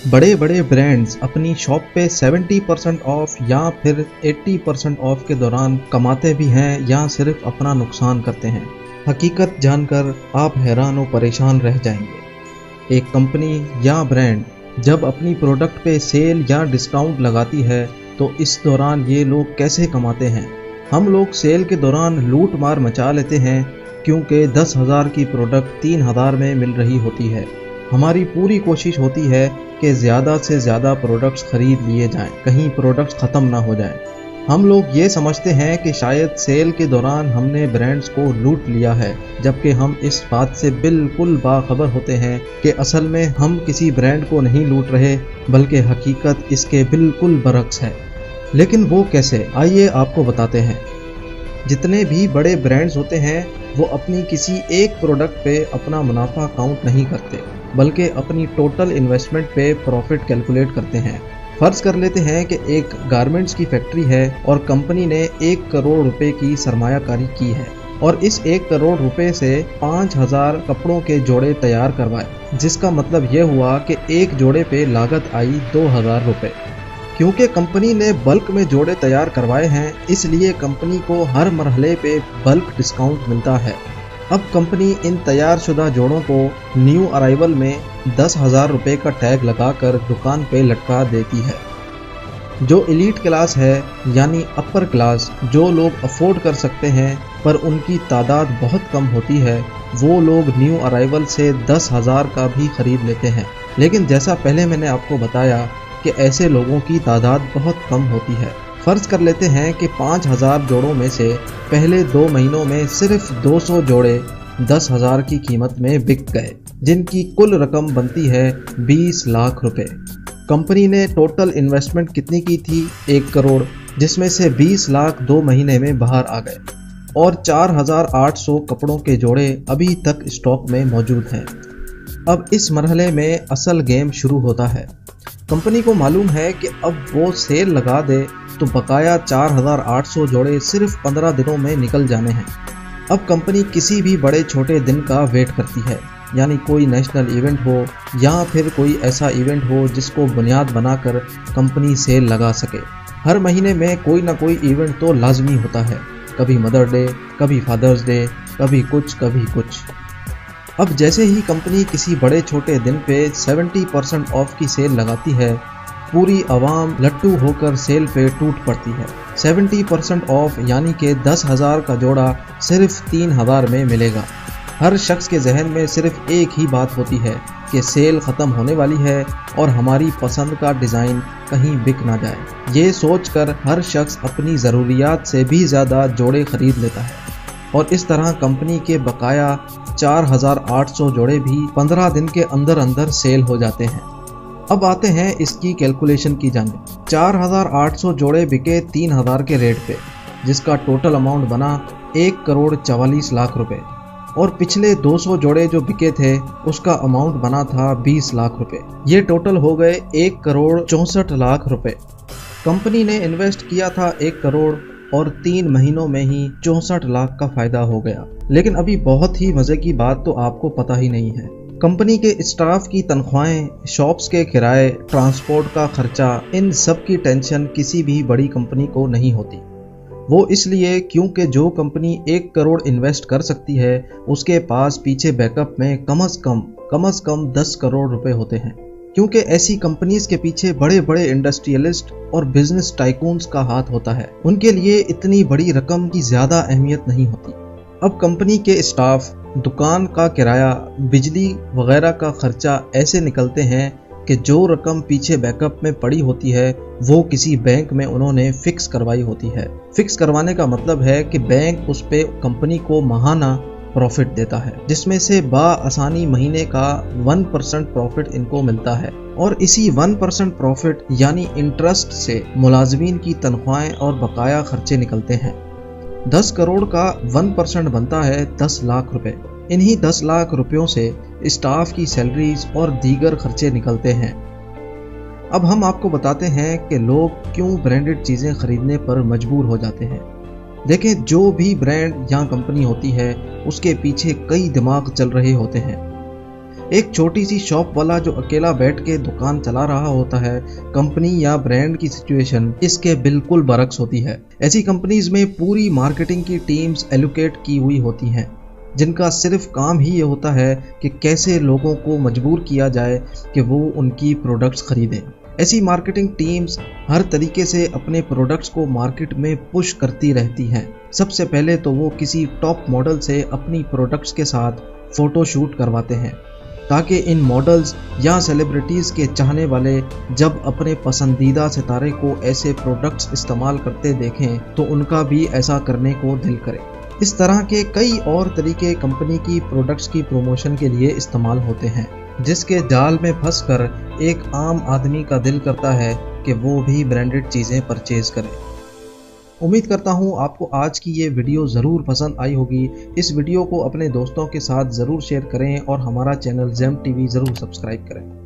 बड़े बड़े ब्रांड्स अपनी शॉप पे 70% ऑफ या फिर 80% ऑफ के दौरान कमाते भी हैं या सिर्फ अपना नुकसान करते हैं। हकीकत जानकर आप हैरान और परेशान रह जाएंगे। एक कंपनी या ब्रांड जब अपनी प्रोडक्ट पे सेल या डिस्काउंट लगाती है तो इस दौरान ये लोग कैसे कमाते हैं। हम लोग सेल के दौरान लूट मार मचा लेते हैं क्योंकि 10,000 की प्रोडक्ट 3,000 में मिल रही होती है। हमारी पूरी कोशिश होती है कि ज़्यादा से ज़्यादा प्रोडक्ट्स खरीद लिए जाएं, कहीं प्रोडक्ट्स ख़त्म ना हो जाएं। हम लोग ये समझते हैं कि शायद सेल के दौरान हमने ब्रांड्स को लूट लिया है, जबकि हम इस बात से बिल्कुल बाखबर होते हैं कि असल में हम किसी ब्रांड को नहीं लूट रहे, बल्कि हकीकत इसके बिल्कुल बरक्स है। लेकिन वो कैसे, आइए आपको बताते हैं। जितने भी बड़े ब्रांड्स होते हैं वो अपनी किसी एक प्रोडक्ट पे अपना मुनाफा काउंट नहीं करते, बल्कि अपनी टोटल इन्वेस्टमेंट पे प्रॉफिट कैलकुलेट करते हैं। फर्ज कर लेते हैं कि एक गारमेंट्स की फैक्ट्री है और कंपनी ने 1 करोड़ रुपए की सरमायाकारी की है और इस 1 करोड़ रुपए से 5,000 कपड़ों के जोड़े तैयार करवाए, जिसका मतलब ये हुआ कि एक जोड़े पे लागत आई 2,000 रुपए। क्योंकि कंपनी ने बल्क में जोड़े तैयार करवाए हैं, इसलिए कंपनी को हर मरहले पे बल्क डिस्काउंट मिलता है। अब कंपनी इन तैयार शुदा जोड़ों को न्यू अराइवल में 10,000 रुपये का टैग लगाकर दुकान पे लटका देती है। जो एलीट क्लास है यानी अपर क्लास, जो लोग अफोर्ड कर सकते हैं पर उनकी तादाद बहुत कम होती है, वो लोग न्यू अराइवल से 10,000 का भी खरीद लेते हैं। लेकिन जैसा पहले मैंने आपको बताया कि ऐसे लोगों की तादाद बहुत कम होती है। फर्ज कर लेते हैं कि 5,000 जोड़ों में से पहले 2 महीनों में सिर्फ 200 जोड़े 10,000 की कीमत में बिक गए, जिनकी कुल रकम बनती है 20 लाख रुपए। कंपनी ने टोटल इन्वेस्टमेंट कितनी की थी? 1 करोड़, जिसमें से 20 लाख 2 महीने में बाहर आ गए और 4,800 कपड़ों के जोड़े अभी तक स्टॉक में मौजूद हैं। अब इस मरहले में असल गेम शुरू होता है। कंपनी को मालूम है कि अब वो सेल लगा दे तो बकाया 4,800 जोड़े सिर्फ 15 दिनों में निकल जाने हैं। अब कंपनी किसी भी बड़े छोटे दिन का वेट करती है, यानी कोई नेशनल इवेंट हो या फिर कोई ऐसा इवेंट हो जिसको बुनियाद बनाकर कंपनी सेल लगा सके। हर महीने में कोई ना कोई इवेंट तो लाजमी होता है, कभी मदर डे, कभी फादर्स डे, कभी कुछ। अब जैसे ही कंपनी किसी बड़े छोटे दिन पे 70% ऑफ की सेल लगाती है, पूरी आवाम लट्टू होकर सेल पे टूट पड़ती है। 70% ऑफ यानी कि 10,000 का जोड़ा सिर्फ 3,000 में मिलेगा। हर शख्स के जहन में सिर्फ एक ही बात होती है कि सेल ख़त्म होने वाली है और हमारी पसंद का डिज़ाइन कहीं बिक ना जाए। ये सोचकर हर शख्स अपनी ज़रूरियात से भी ज़्यादा जोड़े खरीद लेता है और इस तरह कंपनी के बकाया 4,800 जोड़े भी 15 दिन के अंदर सेल हो जाते हैं। अब आते हैं इसकी कैलकुलेशन की जानिब। 4,800 जोड़े बिके 3,000 के रेट पे, जिसका टोटल अमाउंट बना 1 करोड़ 44 लाख रुपए और पिछले 200 जोड़े जो बिके थे उसका अमाउंट बना था 20 लाख रुपए। ये टोटल हो गए 1 करोड़ 64 लाख रुपए। कंपनी ने इन्वेस्ट किया था 1 करोड़ और 3 महीनों में ही 64 लाख का फायदा हो गया। लेकिन अभी बहुत ही मजे की बात तो आपको पता ही नहीं है। कंपनी के स्टाफ की तनख्वाहें, शॉप्स के किराए, ट्रांसपोर्ट का खर्चा, इन सब की टेंशन किसी भी बड़ी कंपनी को नहीं होती। वो इसलिए क्योंकि जो कंपनी 1 करोड़ इन्वेस्ट कर सकती है उसके पास पीछे बैकअप में कम अज कम 10 करोड़ रुपए होते हैं। क्योंकि ऐसी कंपनीज के पीछे बड़े बड़े इंडस्ट्रियलिस्ट और बिजनेस टाइकून्स का हाथ होता है, उनके लिए इतनी बड़ी रकम की ज्यादा अहमियत नहीं होती। अब कंपनी के स्टाफ, दुकान का किराया, बिजली वगैरह का खर्चा ऐसे निकलते हैं कि जो रकम पीछे बैकअप में पड़ी होती है वो किसी बैंक में उन्होंने फिक्स करवाई होती है। फिक्स करवाने का मतलब है कि बैंक उस पे कंपनी को माहाना प्रॉफिट देता है, जिसमें से आसानी महीने का 1% प्रॉफिट इनको मिलता है और इसी 1% प्रॉफिट यानी इंटरेस्ट से मुलाजमीन की तनख्वाहें और बकाया खर्चे निकलते हैं। 10 करोड़ का 1% बनता है 10 लाख रुपए। इन्हीं 10 लाख रुपयों से स्टाफ की सैलरीज और दीगर खर्चे निकलते हैं। अब हम आपको बताते हैं कि लोग क्यों ब्रांडेड चीज़ें खरीदने पर मजबूर हो जाते हैं। देखें, जो भी ब्रांड या कंपनी होती है उसके पीछे कई दिमाग चल रहे होते हैं। एक छोटी सी शॉप वाला जो अकेला बैठ के दुकान चला रहा होता है, कंपनी या ब्रांड की सिचुएशन इसके बिल्कुल बरक्स होती है। ऐसी कंपनीज में पूरी मार्केटिंग की टीम्स एलोकेट की हुई होती हैं, जिनका सिर्फ काम ही ये होता है कि कैसे लोगों को मजबूर किया जाए कि वो उनकी प्रोडक्ट्स खरीदें। ऐसी मार्केटिंग टीम्स हर तरीके से अपने प्रोडक्ट्स को मार्केट में पुश करती रहती हैं। सबसे पहले तो वो किसी टॉप मॉडल से अपनी प्रोडक्ट्स के साथ फ़ोटो शूट करवाते हैं, ताकि इन मॉडल्स या सेलिब्रिटीज़ के चाहने वाले जब अपने पसंदीदा सितारे को ऐसे प्रोडक्ट्स इस्तेमाल करते देखें तो उनका भी ऐसा करने को दिल करे। इस तरह के कई और तरीके कंपनी की प्रोडक्ट्स की प्रमोशन के लिए इस्तेमाल होते हैं, जिसके जाल में फंसकर एक आम आदमी का दिल करता है कि वो भी ब्रांडेड चीज़ें परचेज करे। उम्मीद करता हूँ आपको आज की ये वीडियो ज़रूर पसंद आई होगी। इस वीडियो को अपने दोस्तों के साथ ज़रूर शेयर करें और हमारा चैनल जेम टीवी ज़रूर सब्सक्राइब करें।